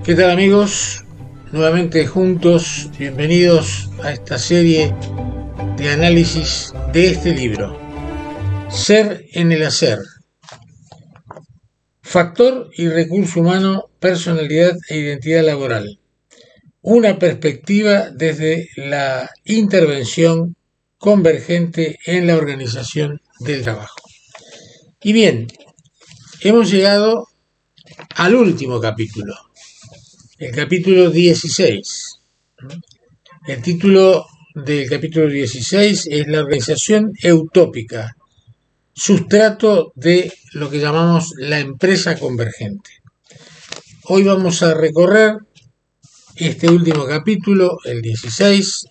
¿Qué tal, amigos? Nuevamente juntos, bienvenidos a esta serie de análisis de este libro, Ser en el Hacer. Factor y recurso humano, personalidad e identidad laboral. Una perspectiva desde la intervención convergente en la organización del trabajo. Y bien, hemos llegado al último capítulo, el capítulo 16. El título del capítulo 16 es La organización eutópica, sustrato de lo que llamamos la empresa convergente. Hoy vamos a recorrer este último capítulo, el 16,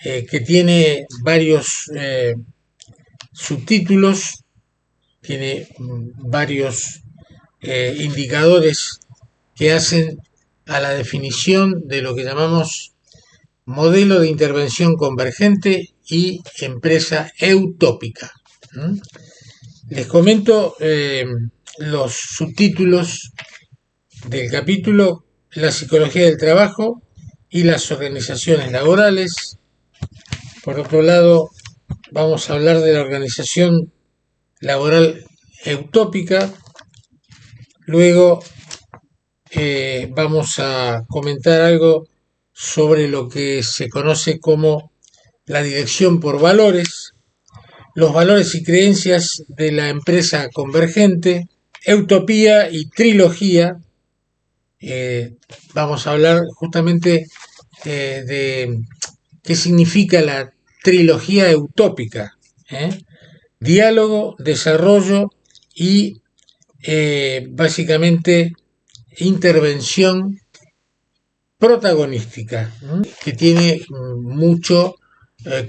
que tiene varios subtítulos, tiene varios indicadores que hacen a la definición de lo que llamamos modelo de intervención convergente y empresa eutópica. Les comento los subtítulos del capítulo: la psicología del trabajo y las organizaciones laborales. Por otro lado, vamos a hablar de la organización laboral eutópica. Luego vamos a comentar algo sobre lo que se conoce como la dirección por valores, los valores y creencias de la empresa convergente, utopía y trilogía. Vamos a hablar justamente de qué significa la trilogía utópica, diálogo, desarrollo y básicamente intervención protagonística, que tiene mucho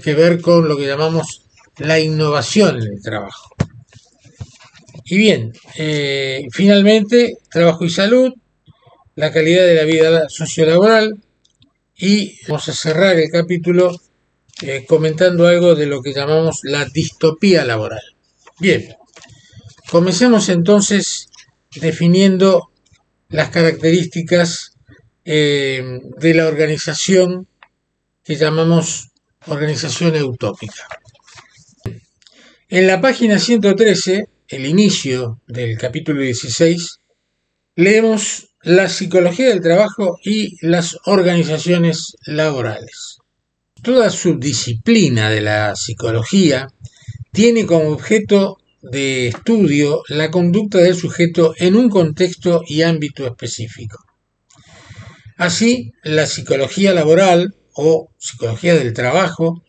que ver con lo que llamamos la innovación en el trabajo. Y bien, finalmente, trabajo y salud, la calidad de la vida sociolaboral, y vamos a cerrar el capítulo comentando algo de lo que llamamos la distopía laboral. Bien, comencemos entonces definiendo las características de la organización que llamamos organización eutópica. En la página 113, el inicio del capítulo 16, leemos la psicología del trabajo y las organizaciones laborales. Toda subdisciplina de la psicología tiene como objeto de estudio la conducta del sujeto en un contexto y ámbito específico. Así, la psicología laboral o psicología del trabajo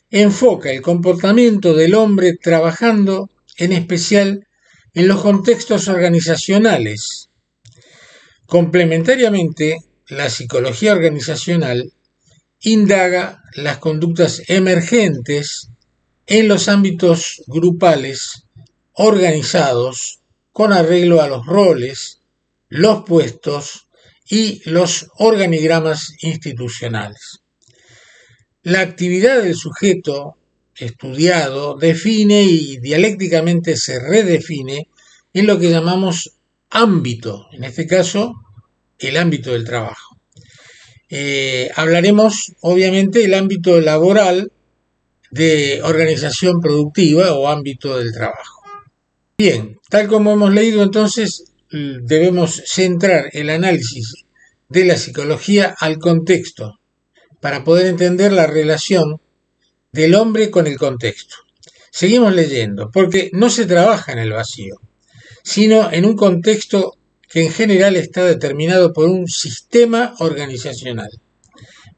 enfoca el comportamiento del hombre trabajando en especial en los contextos organizacionales. Complementariamente, la psicología organizacional indaga las conductas emergentes en los ámbitos grupales organizados con arreglo a los roles, los puestos y los organigramas institucionales. La actividad del sujeto estudiado define y dialécticamente se redefine en lo que llamamos ámbito, en este caso el ámbito del trabajo. Hablaremos obviamente del ámbito laboral de organización productiva o ámbito del trabajo. Bien, tal como hemos leído, entonces debemos centrar el análisis de la psicología al contexto para poder entender la relación del hombre con el contexto. Seguimos leyendo, porque no se trabaja en el vacío, sino en un contexto que en general está determinado por un sistema organizacional,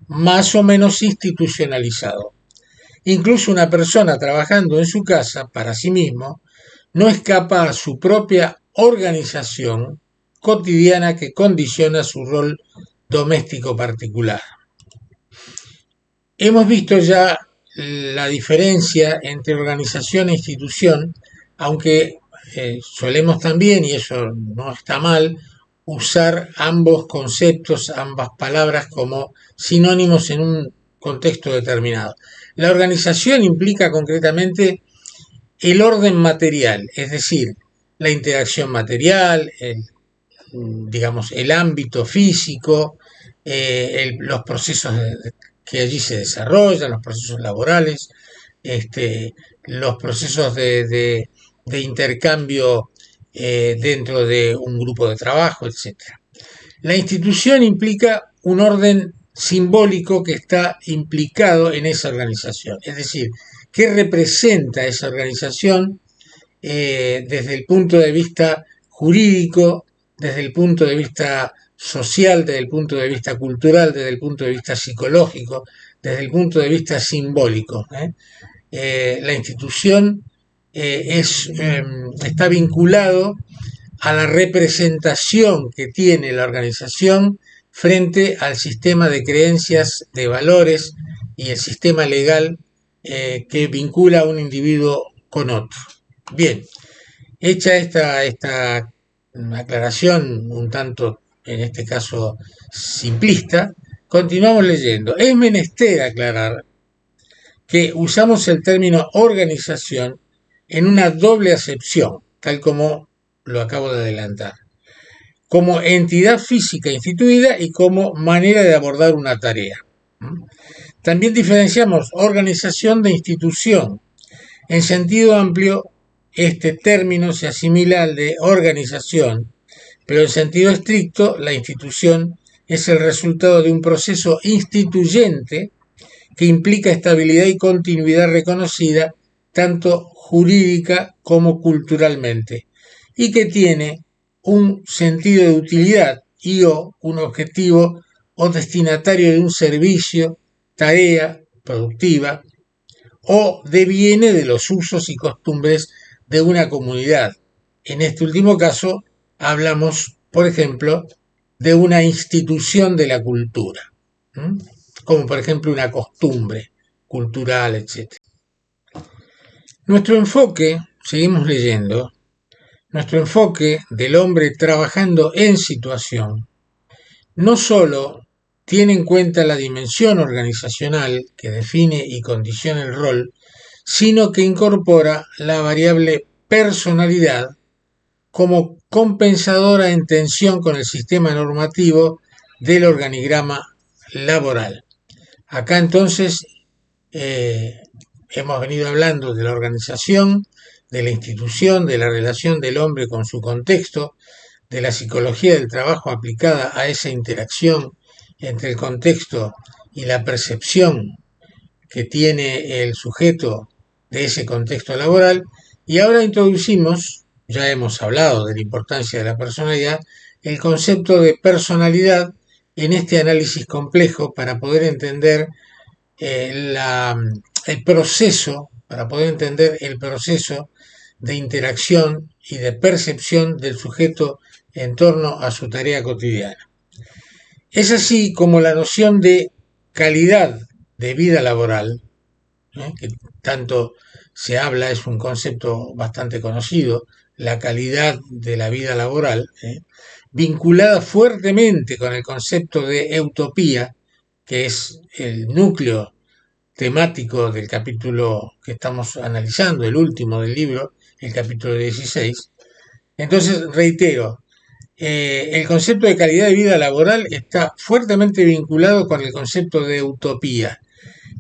más o menos institucionalizado. Incluso una persona trabajando en su casa para sí mismo no escapa a su propia organización cotidiana que condiciona su rol doméstico particular. Hemos visto ya la diferencia entre organización e institución, aunque solemos también, y eso no está mal, usar ambos conceptos, ambas palabras como sinónimos en un contexto determinado. La organización implica concretamente el orden material, es decir, la interacción material, digamos, el ámbito físico, los procesos que allí se desarrollan, los procesos laborales, los procesos de intercambio dentro de un grupo de trabajo, etcétera. La institución implica un orden simbólico que está implicado en esa organización, es decir, qué representa esa organización desde el punto de vista jurídico, desde el punto de vista social, desde el punto de vista cultural, desde el punto de vista psicológico, desde el punto de vista simbólico. La institución está vinculado a la representación que tiene la organización frente al sistema de creencias, de valores y el sistema legal que vincula a un individuo con otro. Bien, hecha esta aclaración un tanto, en este caso, simplista, continuamos leyendo. Es menester aclarar que usamos el término organización en una doble acepción, tal como lo acabo de adelantar, como entidad física instituida y como manera de abordar una tarea. También diferenciamos organización de institución. En sentido amplio, este término se asimila al de organización, pero en sentido estricto, la institución es el resultado de un proceso instituyente que implica estabilidad y continuidad reconocida tanto jurídica como culturalmente y que tiene un sentido de utilidad y o un objetivo o destinatario de un servicio, tarea productiva o deviene de los usos y costumbres de una comunidad. En este último caso hablamos, por ejemplo, de una institución de la cultura, como por ejemplo una costumbre cultural, etc. Nuestro enfoque, seguimos leyendo, nuestro enfoque del hombre trabajando en situación no solo tiene en cuenta la dimensión organizacional que define y condiciona el rol, sino que incorpora la variable personalidad como compensadora en tensión con el sistema normativo del organigrama laboral. Acá entonces hemos venido hablando de la organización, de la institución, de la relación del hombre con su contexto, de la psicología del trabajo aplicada a esa interacción entre el contexto y la percepción que tiene el sujeto de ese contexto laboral, y ahora introducimos, ya hemos hablado de la importancia de la personalidad, el concepto de personalidad en este análisis complejo para poder entender el proceso, para poder entender el proceso de interacción y de percepción del sujeto en torno a su tarea cotidiana. Es así como la noción de calidad de vida laboral, que tanto se habla, es un concepto bastante conocido, la calidad de la vida laboral, vinculada fuertemente con el concepto de utopía, que es el núcleo temático del capítulo que estamos analizando, el último del libro, el capítulo 16. Entonces, reitero, el concepto de calidad de vida laboral está fuertemente vinculado con el concepto de utopía,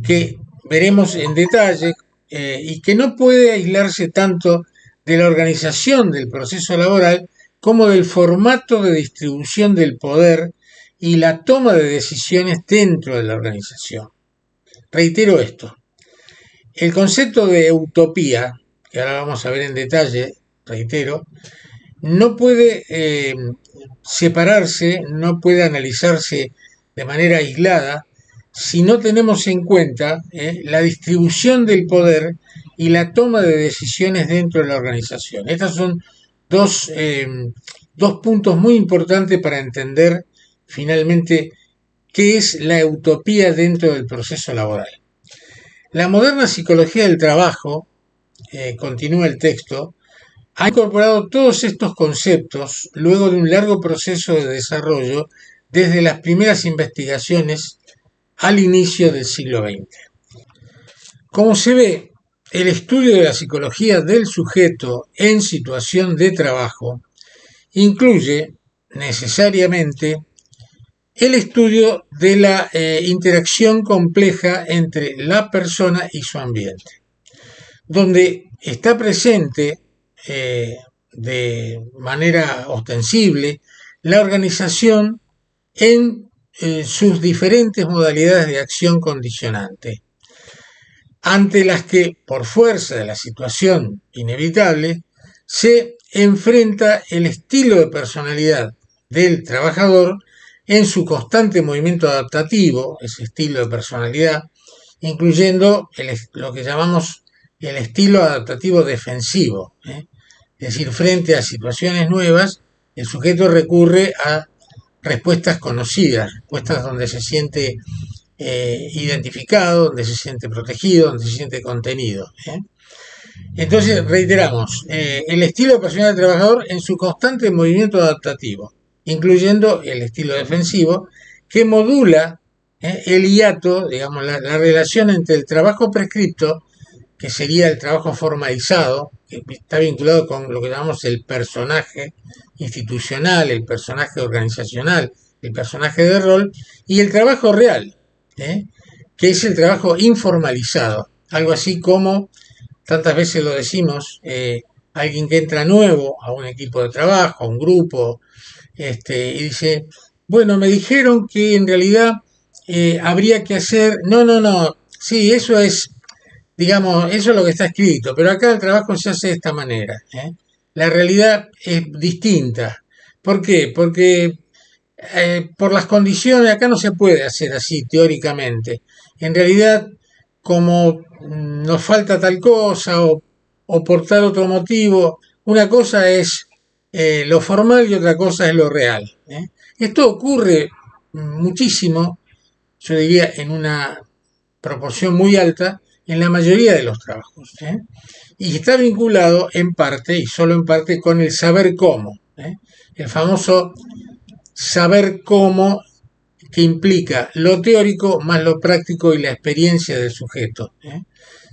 que veremos en detalle y que no puede aislarse tanto de la organización del proceso laboral como del formato de distribución del poder y la toma de decisiones dentro de la organización. Reitero esto, el concepto de utopía, que ahora vamos a ver en detalle, reitero, no puede separarse, no puede analizarse de manera aislada si no tenemos en cuenta la distribución del poder y la toma de decisiones dentro de la organización. Estos son dos puntos muy importantes para entender finalmente qué es la utopía dentro del proceso laboral. La moderna psicología del trabajo, continúa el texto, ha incorporado todos estos conceptos luego de un largo proceso de desarrollo desde las primeras investigaciones al inicio del siglo XX. Como se ve, el estudio de la psicología del sujeto en situación de trabajo incluye necesariamente el estudio de la interacción compleja entre la persona y su ambiente, donde está presente de manera ostensible la organización en sus diferentes modalidades de acción condicionante, ante las que, por fuerza de la situación inevitable, se enfrenta el estilo de personalidad del trabajador en su constante movimiento adaptativo, ese estilo de personalidad, incluyendo lo que llamamos el estilo adaptativo defensivo. Es decir, frente a situaciones nuevas, el sujeto recurre a respuestas conocidas, respuestas donde se siente identificado, donde se siente protegido, donde se siente contenido. Entonces, reiteramos, el estilo de personalidad del trabajador en su constante movimiento adaptativo, incluyendo el estilo defensivo, que modula el hiato, digamos, la relación entre el trabajo prescripto, que sería el trabajo formalizado, que está vinculado con lo que llamamos el personaje institucional, el personaje organizacional, el personaje de rol, y el trabajo real, que es el trabajo informalizado, algo así como, tantas veces lo decimos, alguien que entra nuevo a un equipo de trabajo, a un grupo, y dice, bueno, me dijeron que en realidad habría que hacer, no, sí, eso es, digamos, eso es lo que está escrito, pero acá el trabajo se hace de esta manera. La realidad es distinta. ¿Por qué? Porque por las condiciones, acá no se puede hacer así teóricamente. En realidad, como nos falta tal cosa o por tal otro motivo, una cosa es lo formal y otra cosa es lo real. Esto ocurre muchísimo, yo diría en una proporción muy alta, en la mayoría de los trabajos. Y está vinculado en parte, y solo en parte, con el saber cómo. El famoso saber cómo, que implica lo teórico más lo práctico y la experiencia del sujeto.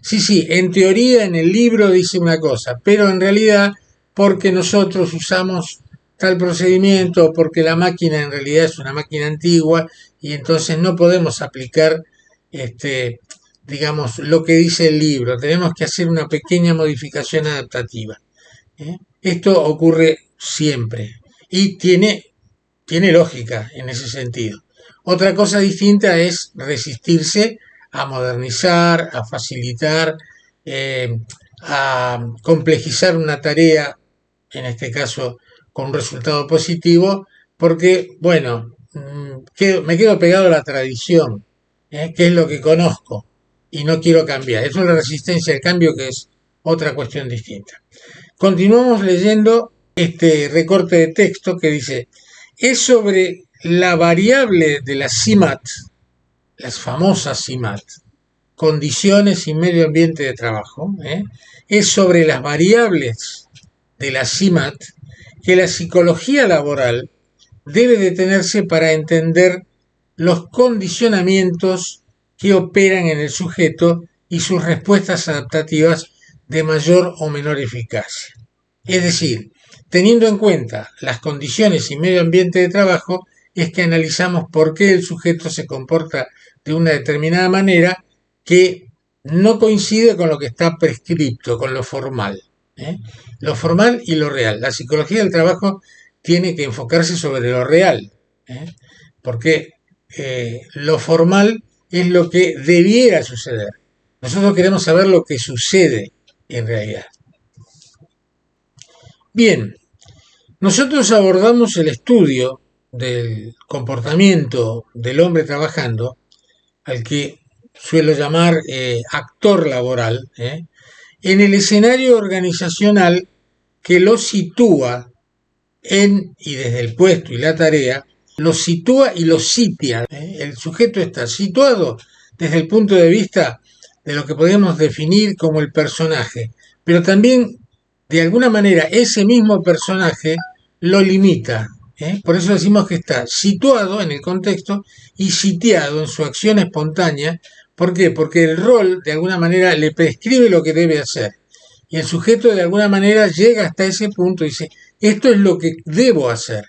Sí, en teoría en el libro dice una cosa, pero en realidad porque nosotros usamos tal procedimiento, porque la máquina en realidad es una máquina antigua y entonces no podemos aplicar digamos, lo que dice el libro. Tenemos que hacer una pequeña modificación adaptativa. Esto ocurre siempre y tiene lógica en ese sentido. Otra cosa distinta es resistirse a modernizar, a facilitar, a complejizar una tarea, en este caso con un resultado positivo, porque, bueno, me quedo pegado a la tradición, que es lo que conozco, y no quiero cambiar. Eso es la resistencia al cambio, que es otra cuestión distinta. Continuamos leyendo este recorte de texto que dice, es sobre la variable de la CIMAT, las famosas CIMAT, condiciones y medio ambiente de trabajo, es sobre las variables de la CIMAT que la psicología laboral debe detenerse para entender los condicionamientos que operan en el sujeto y sus respuestas adaptativas de mayor o menor eficacia. Es decir, teniendo en cuenta las condiciones y medio ambiente de trabajo, es que analizamos por qué el sujeto se comporta de una determinada manera que no coincide con lo que está prescripto, con lo formal. Lo formal y lo real. La psicología del trabajo tiene que enfocarse sobre lo real, porque lo formal es lo que debiera suceder. Nosotros queremos saber lo que sucede en realidad. Bien, nosotros abordamos el estudio del comportamiento del hombre trabajando, al que suelo llamar actor laboral, en el escenario organizacional que lo sitúa y desde el puesto y la tarea, lo sitúa y lo sitia. El sujeto está situado desde el punto de vista de lo que podemos definir como el personaje, pero también de alguna manera ese mismo personaje lo limita. Por eso decimos que está situado en el contexto y sitiado en su acción espontánea. ¿Por qué? Porque el rol de alguna manera le prescribe lo que debe hacer. Y el sujeto de alguna manera llega hasta ese punto y dice, esto es lo que debo hacer.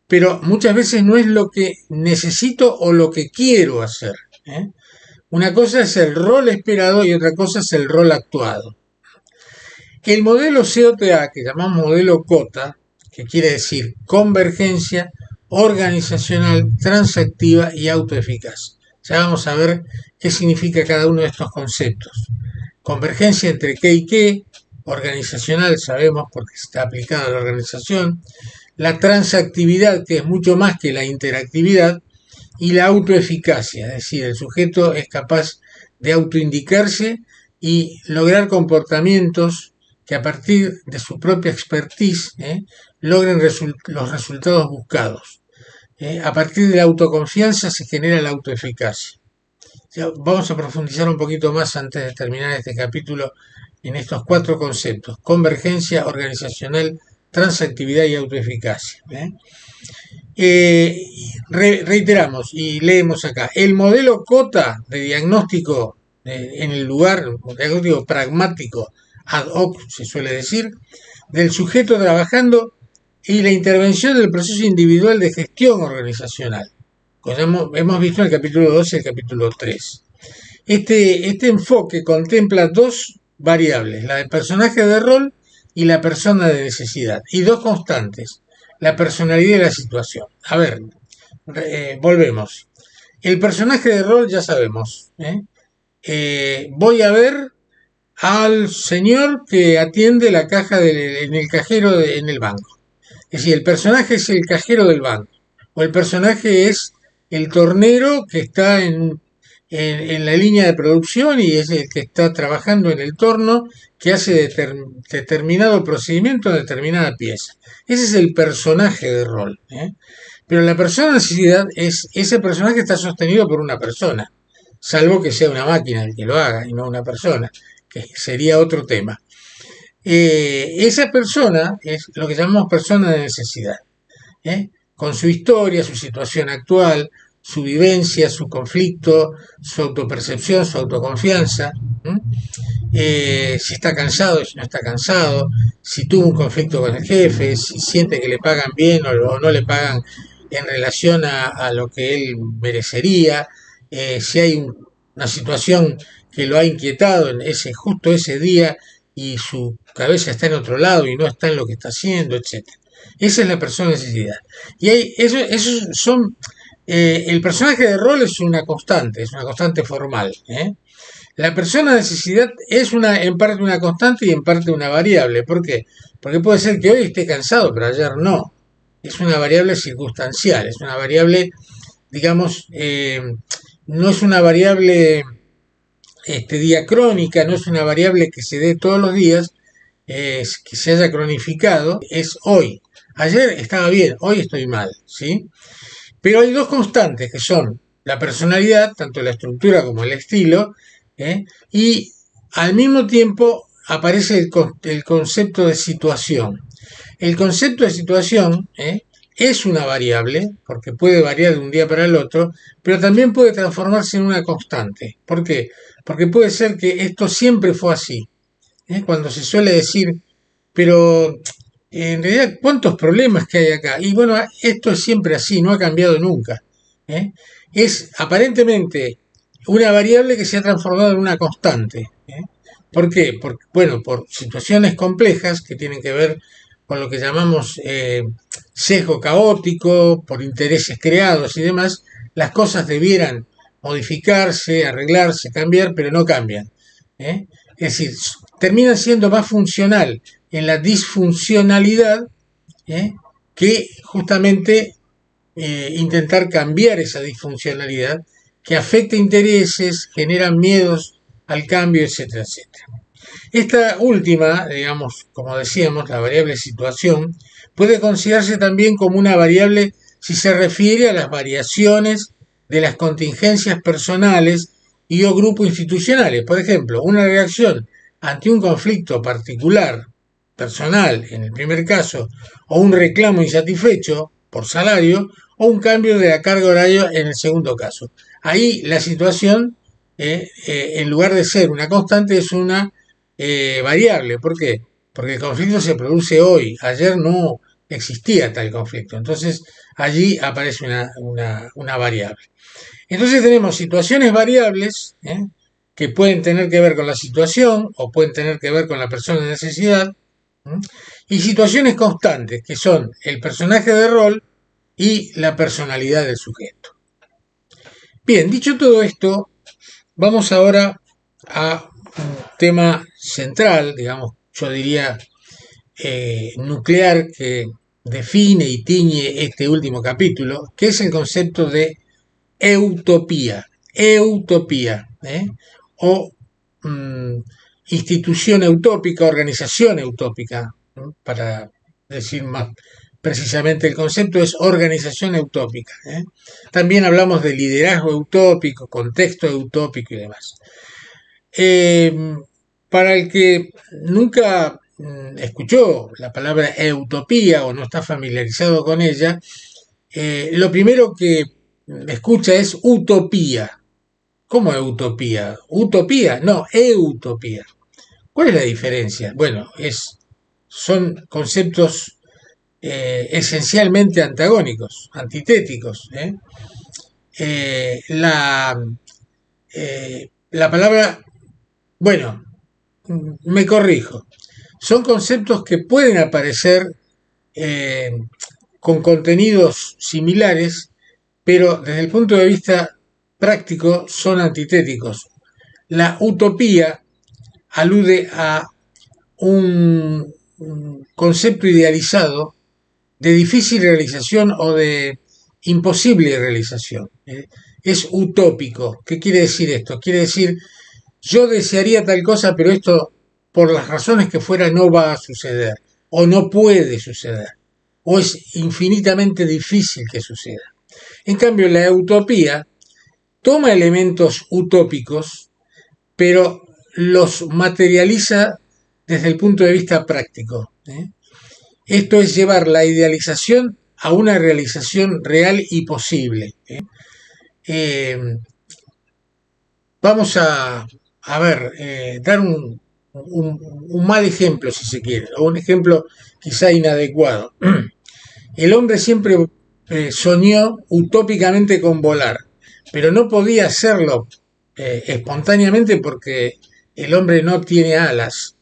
pero muchas veces no es lo que necesito o lo que quiero hacer. Una cosa es el rol esperado y otra cosa es el rol actuado. El modelo COTA, que llamamos modelo COTA, que quiere decir convergencia organizacional, transactiva y autoeficaz. Ya vamos a ver qué significa cada uno de estos conceptos. Convergencia entre qué y qué, organizacional, sabemos porque está aplicada a la organización, la transactividad, que es mucho más que la interactividad, y la autoeficacia, es decir, el sujeto es capaz de autoindicarse y lograr comportamientos que a partir de su propia expertise logren los resultados buscados. A partir de la autoconfianza se genera la autoeficacia. Ya vamos a profundizar un poquito más antes de terminar este capítulo en estos 4 conceptos: convergencia organizacional, transactividad y autoeficacia. Reiteramos y leemos acá: el modelo COTA de diagnóstico en el lugar, diagnóstico pragmático ad hoc, se suele decir, del sujeto trabajando y la intervención del proceso individual de gestión organizacional, como hemos visto en el capítulo 2 y el capítulo 3. Este enfoque contempla 2 variables: la del personaje de rol y la persona de necesidad, y 2 constantes: la personalidad y la situación. A ver, volvemos. El personaje de rol ya sabemos. Voy a ver al señor que atiende la caja en el cajero en el banco. Es decir, el personaje es el cajero del banco, o el personaje es el tornero que está en la línea de producción y es el que está trabajando en el torno que hace determinado procedimiento en determinada pieza. Ese es el personaje de rol. Pero la persona de necesidad ese personaje está sostenido por una persona, salvo que sea una máquina el que lo haga y no una persona, que sería otro tema. Esa persona es lo que llamamos persona de necesidad, con su historia, su situación actual, su vivencia, su conflicto, su autopercepción, su autoconfianza, si está cansado, si no está cansado, si tuvo un conflicto con el jefe, si siente que le pagan bien o no le pagan en relación a lo que él merecería, si hay una situación que lo ha inquietado en justo ese día y su cabeza está en otro lado y no está en lo que está haciendo, etcétera. Esa es la persona de necesidad. Y esos son el personaje de rol es una constante formal. La persona de necesidad es en parte una constante y en parte una variable. ¿Por qué? Porque puede ser que hoy esté cansado, pero ayer no. Es una variable circunstancial, es una variable, digamos, no es una variable diacrónica, no es una variable que se dé todos los días, que se haya cronificado, es hoy. Ayer estaba bien, hoy estoy mal, ¿sí? Pero hay 2 constantes que son la personalidad, tanto la estructura como el estilo, y al mismo tiempo aparece el concepto de situación. El concepto de situación es una variable, porque puede variar de un día para el otro, pero también puede transformarse en una constante. ¿Por qué? Porque puede ser que esto siempre fue así. Cuando se suele decir, pero en realidad, ¿cuántos problemas que hay acá? Y bueno, esto es siempre así, no ha cambiado nunca. Es aparentemente una variable que se ha transformado en una constante. ¿Por qué? Por situaciones complejas que tienen que ver con lo que llamamos sesgo caótico, por intereses creados y demás, las cosas debieran modificarse, arreglarse, cambiar, pero no cambian. Es decir, terminan siendo más funcional en la disfuncionalidad que justamente intentar cambiar esa disfuncionalidad que afecta intereses, genera miedos al cambio, etcétera, etcétera. Esta última, digamos, como decíamos, la variable situación, puede considerarse también como una variable si se refiere a las variaciones de las contingencias personales y o grupos institucionales. Por ejemplo, una reacción ante un conflicto particular, personal, en el primer caso, o un reclamo insatisfecho por salario, o un cambio de la carga horaria en el segundo caso. Ahí la situación, en lugar de ser una constante, es una variable. ¿Por qué? Porque el conflicto se produce hoy, ayer no existía tal conflicto. Entonces allí aparece una variable. Entonces tenemos situaciones variables, que pueden tener que ver con la situación o pueden tener que ver con la persona en necesidad, ¿eh? Y situaciones constantes, que son el personaje de rol y la personalidad del sujeto. Bien, dicho todo esto, vamos ahora a un tema central, digamos, yo diría nuclear, que define y tiñe este último capítulo, que es el concepto de utopía, o institución utópica, organización utópica, para decir más precisamente el concepto es organización utópica. También hablamos de liderazgo utópico, contexto utópico y demás. Para el que nunca escuchó la palabra utopía o no está familiarizado con ella, lo primero que escucha es utopía. ¿Cómo es utopía? ¿Utopía? No, utopía. ¿Cuál es la diferencia? Bueno, son conceptos esencialmente antagónicos, antitéticos. La palabra, bueno, me corrijo, son conceptos que pueden aparecer eh, con contenidos similares, pero desde el punto de vista práctico son antitéticos. La utopía alude a un concepto idealizado de difícil realización o de imposible realización. Es utópico. ¿Qué quiere decir esto? Quiere decir, yo desearía tal cosa, pero esto, por las razones que fuera, no va a suceder, o no puede suceder, o es infinitamente difícil que suceda. En cambio, la utopía toma elementos utópicos, pero los materializa desde el punto de vista práctico. Esto es llevar la idealización a una realización real y posible. Vamos a ver, dar un mal ejemplo, si se quiere, o un ejemplo quizá inadecuado. El hombre siempre soñó utópicamente con volar, pero no podía hacerlo espontáneamente porque el hombre no tiene alas.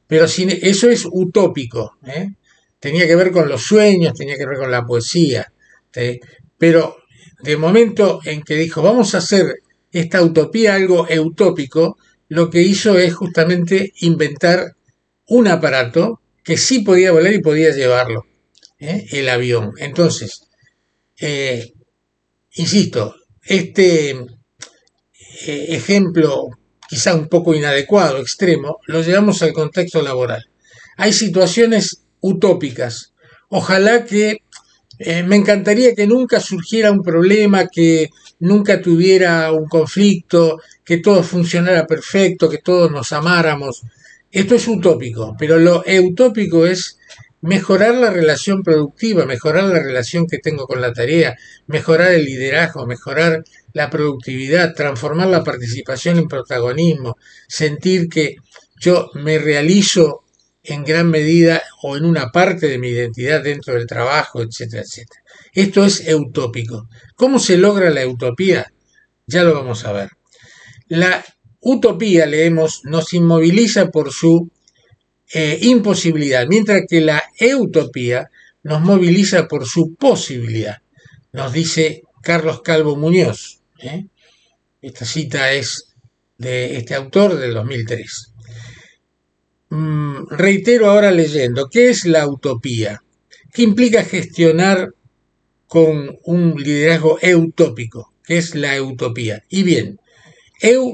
Pero eso es utópico. Tenía que ver con los sueños, tenía que ver con la poesía. Pero de momento en que dijo, vamos a hacer esta utopía algo utópico, lo que hizo es justamente inventar un aparato que sí podía volar y podía llevarlo, el avión. Entonces, insisto, este ejemplo quizá un poco inadecuado, extremo, lo llevamos al contexto laboral. Hay situaciones utópicas. Ojalá que me encantaría que nunca surgiera un problema, que nunca tuviera un conflicto, que todo funcionara perfecto, que todos nos amáramos. Esto es utópico, pero lo utópico es mejorar la relación productiva, mejorar la relación que tengo con la tarea, mejorar el liderazgo, mejorar la productividad, transformar la participación en protagonismo, sentir que yo me realizo en gran medida o en una parte de mi identidad dentro del trabajo, etcétera, etcétera. Esto es utópico. ¿Cómo se logra la utopía? Ya lo vamos a ver. La utopía, leemos, nos inmoviliza por su imposibilidad, mientras que la utopía nos moviliza por su posibilidad, nos dice Carlos Calvo Muñoz. Esta cita es de este autor del 2003. Reitero ahora leyendo, ¿qué es la utopía? ¿Qué implica gestionar con un liderazgo utópico? ¿Qué es la utopía? Y bien,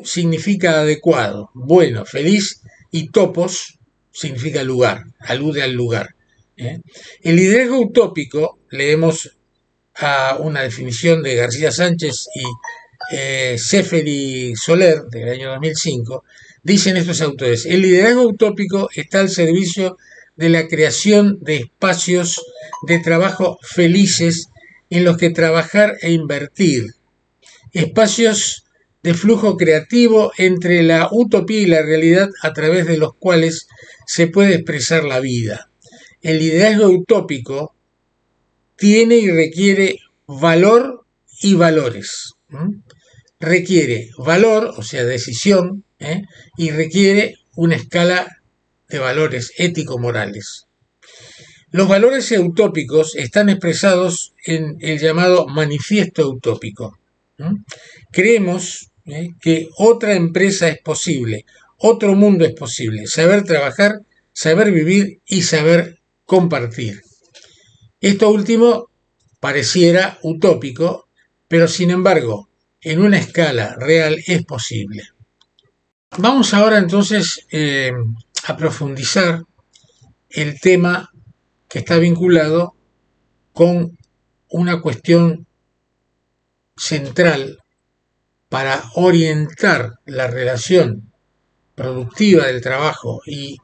significa adecuado, bueno, feliz, y topos significa lugar, alude al lugar. El liderazgo utópico, leemos a una definición de García Sánchez y Seferi Soler, del año 2005, dicen estos autores, el liderazgo utópico está al servicio de la creación de espacios de trabajo felices en los que trabajar e invertir, espacios de flujo creativo entre la utopía y la realidad a través de los cuales se puede expresar la vida. el liderazgo utópico tiene y requiere valor y valores. Requiere valor, o sea, decisión, y requiere una escala de valores ético-morales. Los valores utópicos están expresados en el llamado manifiesto utópico. Creemos que otra empresa es posible, otro mundo es posible, saber trabajar, saber vivir y saber compartir. Esto último pareciera utópico, pero sin embargo, en una escala real es posible. Vamos ahora entonces a profundizar el tema que está vinculado con una cuestión central para orientar la relación productiva del trabajo y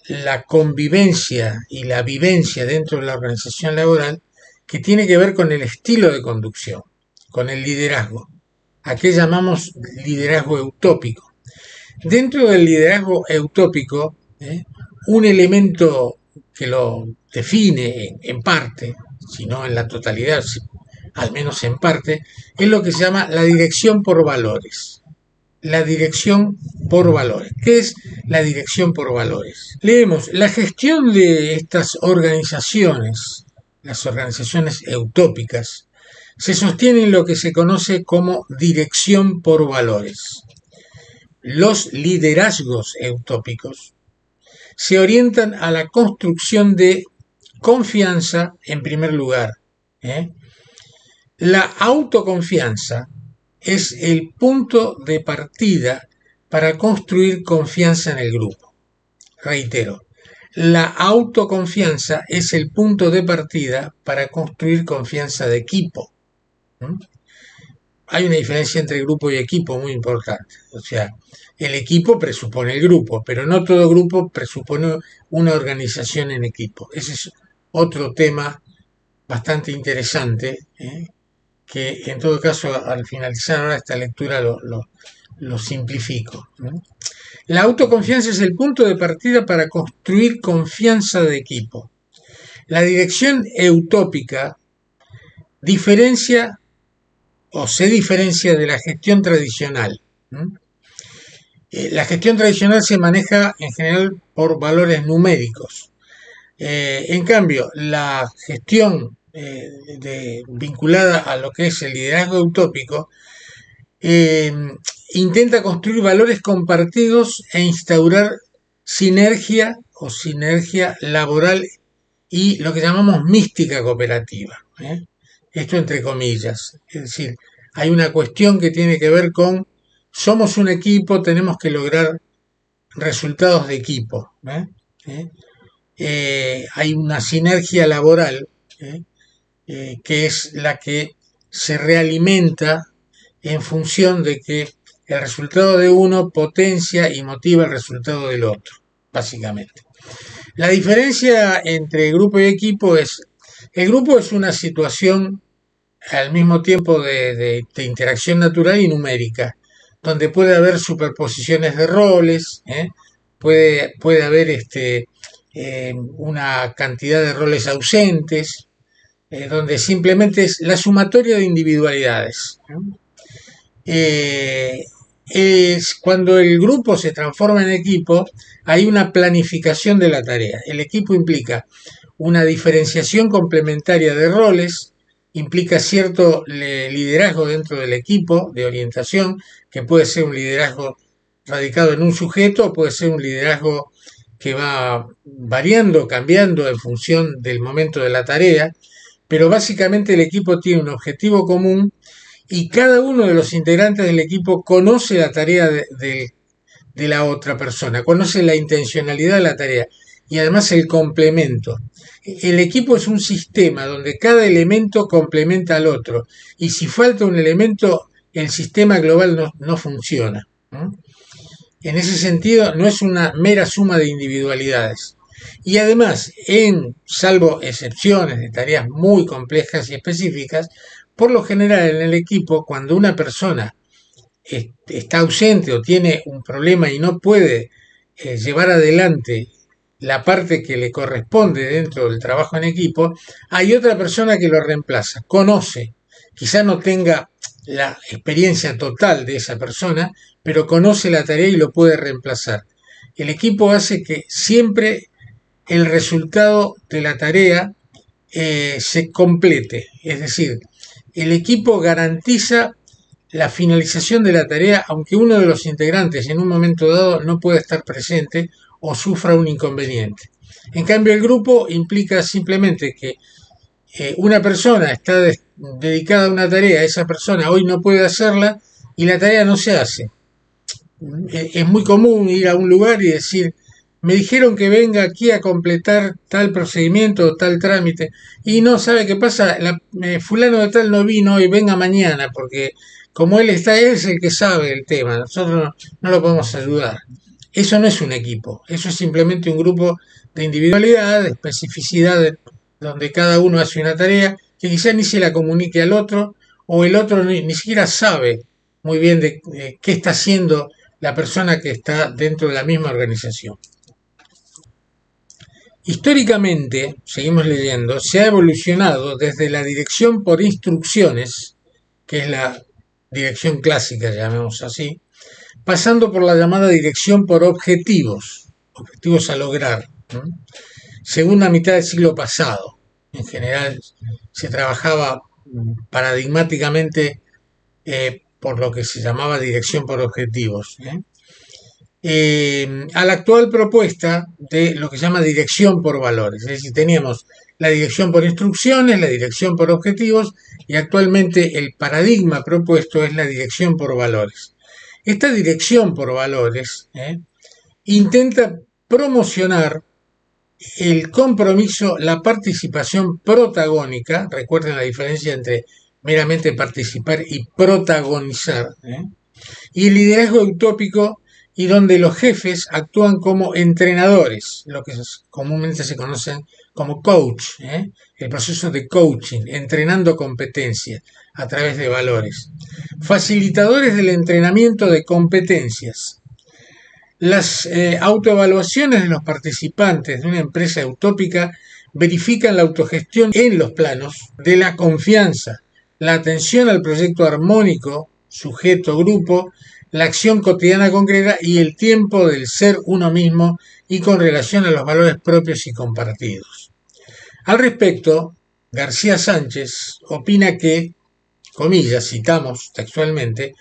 la convivencia y la vivencia dentro de la organización laboral, que tiene que ver con el estilo de conducción, con el liderazgo, a qué llamamos liderazgo utópico. Dentro del liderazgo utópico, un elemento que lo define en parte, si no en la totalidad, al menos en parte, es lo que se llama la dirección por valores. La dirección por valores. ¿Qué es la dirección por valores? Leemos, la gestión de estas organizaciones, las organizaciones utópicas, se sostiene en lo que se conoce como dirección por valores. Los liderazgos utópicos se orientan a la construcción de confianza en primer lugar. La autoconfianza es el punto de partida para construir confianza en el grupo. Reitero, la autoconfianza es el punto de partida para construir confianza de equipo. Hay una diferencia entre grupo y equipo muy importante. O sea, el equipo presupone el grupo, pero no todo grupo presupone una organización en equipo. Ese es otro tema bastante interesante, que en todo caso al finalizar ahora esta lectura lo simplifico. La autoconfianza es el punto de partida para construir confianza de equipo. La dirección utópica diferencia o se diferencia de la gestión tradicional. La gestión tradicional se maneja en general por valores numéricos. En cambio, la gestión vinculada a lo que es el liderazgo utópico intenta construir valores compartidos e instaurar sinergia o sinergia laboral y lo que llamamos mística cooperativa. Esto entre comillas. Es decir, hay una cuestión que tiene que ver con somos un equipo, tenemos que lograr resultados de equipo. Hay una sinergia laboral que es la que se realimenta en función de que el resultado de uno potencia y motiva el resultado del otro, básicamente. La diferencia entre grupo y equipo es, el grupo es una situación al mismo tiempo de interacción natural y numérica, donde puede haber superposiciones de roles, puede haber una cantidad de roles ausentes, donde simplemente es la sumatoria de individualidades. Es cuando el grupo se transforma en equipo, hay una planificación de la tarea. El equipo implica una diferenciación complementaria de roles, implica cierto liderazgo dentro del equipo de orientación, que puede ser un liderazgo radicado en un sujeto o puede ser un liderazgo que va variando, cambiando en función del momento de la tarea, pero básicamente el equipo tiene un objetivo común y cada uno de los integrantes del equipo conoce la tarea de la otra persona, conoce la intencionalidad de la tarea y además el complemento. El equipo es un sistema donde cada elemento complementa al otro y si falta un elemento, el sistema global no funciona. En ese sentido, no es una mera suma de individualidades. Y además, salvo excepciones de tareas muy complejas y específicas, por lo general en el equipo, cuando una persona está ausente o tiene un problema y no puede llevar adelante la parte que le corresponde dentro del trabajo en equipo, hay otra persona que lo reemplaza, conoce, quizá no tenga la experiencia total de esa persona, pero conoce la tarea y lo puede reemplazar. El equipo hace que siempre el resultado de la tarea se complete, es decir, el equipo garantiza la finalización de la tarea aunque uno de los integrantes en un momento dado no pueda estar presente o sufra un inconveniente. En cambio, el grupo implica simplemente que una persona está dedicada a una tarea, esa persona hoy no puede hacerla y la tarea no se hace. Es muy común ir a un lugar y decir, me dijeron que venga aquí a completar tal procedimiento o tal trámite y no sabe qué pasa, fulano de tal no vino y venga mañana porque como él está, él es el que sabe el tema, nosotros no lo podemos ayudar. Eso no es un equipo, eso es simplemente un grupo de individualidad, de especificidad, donde cada uno hace una tarea que quizá ni se la comunique al otro o el otro ni siquiera sabe muy bien de qué está haciendo la persona que está dentro de la misma organización. Históricamente, seguimos leyendo, se ha evolucionado desde la dirección por instrucciones, que es la dirección clásica, llamemos así, pasando por la llamada dirección por objetivos, objetivos a lograr. Segunda mitad del siglo pasado, en general, se trabajaba paradigmáticamente por lo que se llamaba dirección por objetivos. A la actual propuesta de lo que se llama dirección por valores. Es decir, teníamos la dirección por instrucciones, la dirección por objetivos y actualmente el paradigma propuesto es la dirección por valores. Esta dirección por valores intenta promocionar el compromiso, la participación protagónica, recuerden la diferencia entre meramente participar y protagonizar, y el liderazgo utópico y donde los jefes actúan como entrenadores, lo que comúnmente se conocen como coach, el proceso de coaching, entrenando competencias a través de valores. Facilitadores del entrenamiento de competencias. Las autoevaluaciones de los participantes de una empresa utópica verifican la autogestión en los planos de la confianza, la atención al proyecto armónico, sujeto-grupo, la acción cotidiana concreta y el tiempo del ser uno mismo y con relación a los valores propios y compartidos. Al respecto, García Sánchez opina que, comillas, citamos textualmente,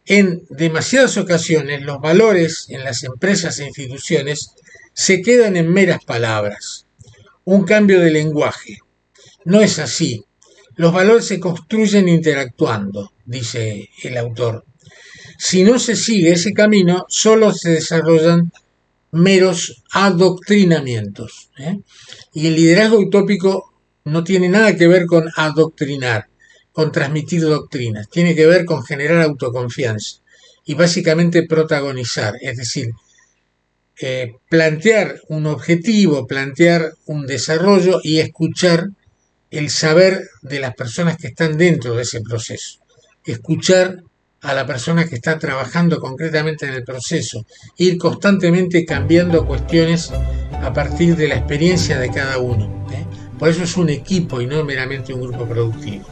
en demasiadas ocasiones los valores en las empresas e instituciones se quedan en meras palabras, un cambio de lenguaje. No es así. Los valores se construyen interactuando, dice el autor. Si no se sigue ese camino, solo se desarrollan meros adoctrinamientos. Y el liderazgo utópico no tiene nada que ver con adoctrinar, con transmitir doctrinas. Tiene que ver con generar autoconfianza y básicamente protagonizar, es decir, plantear un objetivo, plantear un desarrollo y escuchar el saber de las personas que están dentro de ese proceso. Escuchar a la persona que está trabajando concretamente en el proceso, ir constantemente cambiando cuestiones a partir de la experiencia de cada uno. Por eso es un equipo y no meramente un grupo productivo.